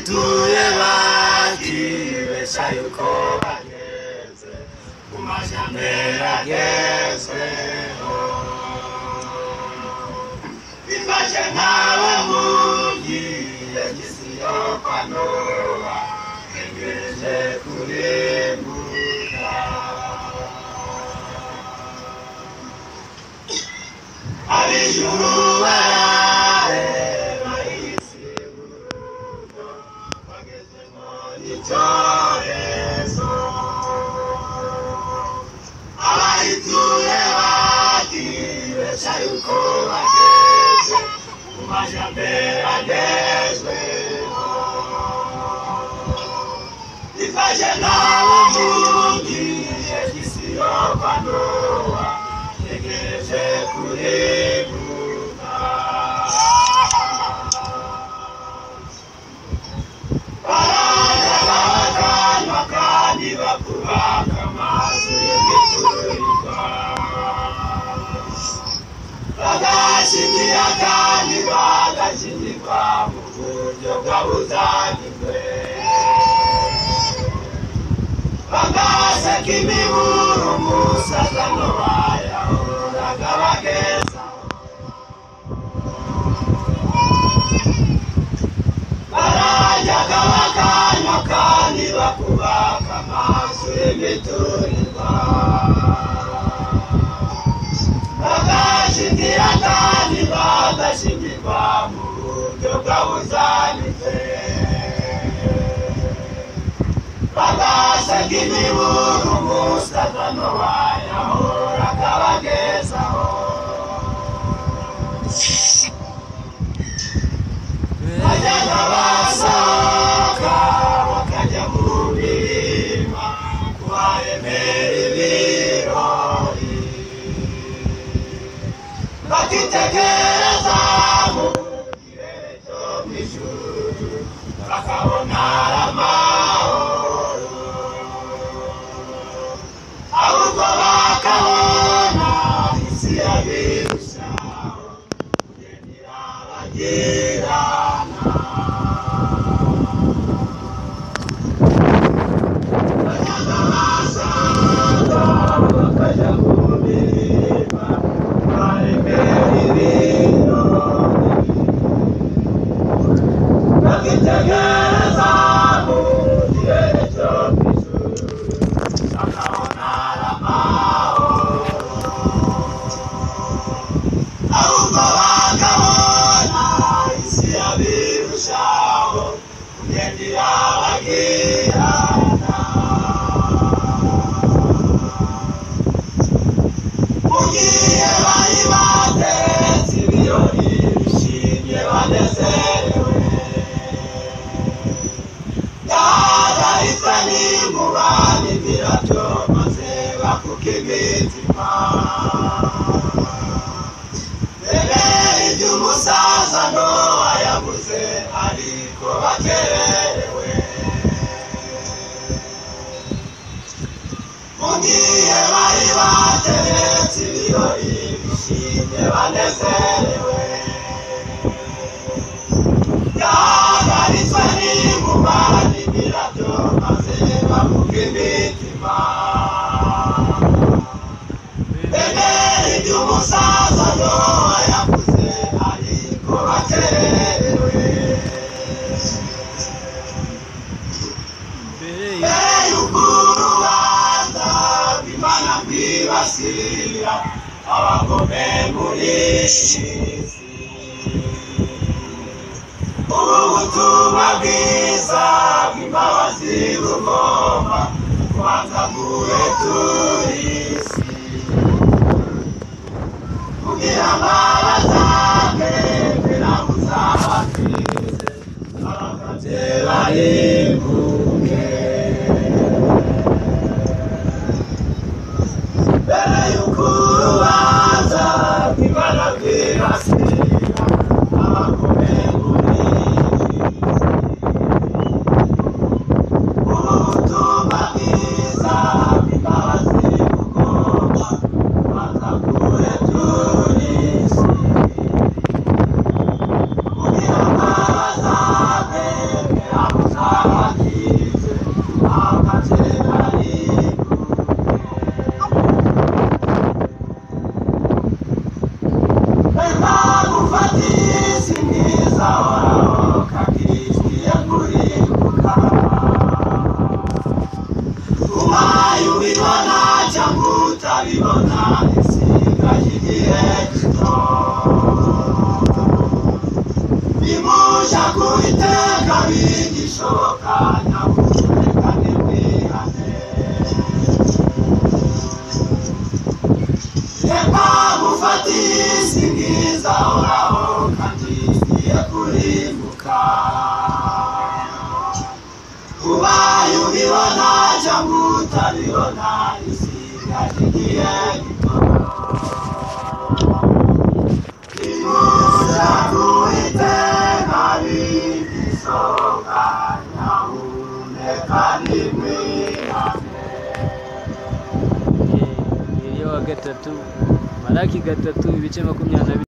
abahituye bakibesha yuko bageze ku majyambere agezweho bifashe nk'abo mugiye gisiyo kwa Nowa yegereje kurimbuka ab'ijuru barareba isi y'urugo bagezemo n'icyorezo abahituye bakibesha yuko bageze ku majyambere agezweho bifashe nk'abo mugiye gisiyo kwa Nowa yegereje kurimbuka baragabaganywa kandi bakubaka amazu y'imiturirwa bagashingira kandi bagashingirwa mu buryo bwabuzanijwe bagaseka imiburo umusaza n'abayahoraga bagezaho barajyaga bakanywa kandi bakubaka amazu y'imiturirwa bagashingira kandi bagashingirwa mu buryo bwabuzanijwe bagaseka imiburo umusaza n'abayahoraga bagezaho bajyaga basohoka bakajya mu mirima kuharemera ibirori bakitegereza mu kirere cyo mu ijuru bakabona amahoro ahubwo bakabona isi y'abirushaho kugendera bagirana bajyaga basohoka bakajya mu mirima baremera ibirori bakitegereza mu kirere cyo mu ijuru bakabona amahoro ahubwo bakabona isi y'abirushaho kugendera bagirana mu gihe bari batetse ibirori bishimye banezerewe yahagaritswe n'inkuba n'imirabyo maze bakuka imitima mbere iby'umusaza Nowa yabuze ariko bakererewe mu gihe bari bateretse ibirori bishimye banezerewe yahagaritswe n'inkuba n'imirabyo maze bakuka imitima mbere iby'umusaza Nowa yabuze ariko bakererewe mbere y'uko urubanza rw'Imana rwibasira abagome muri iyi si ubu butumwa bwiza bw'imbabazi bugomba kubanza guhetura isi kugira ngo abazamwemera muzababwirize abakabye barimbuke mbere y'uko urubanza rw'Imana rwibasira abagome muri iyi si ubu butumwa bwiza bw'imbabazi bugomba kubanza guhetura isi kuja kuiteka bigishoboka nyabureka nibwihane reka gufata isi ngiza horaho kandi igiye kurimbuka ubaye ubibona cyangwa utabibona isigaje igihe gito kuja kuiteka bigishoboka nyabureka nibwihane. Iyo wa gatatu Malaki 3 ibice 22.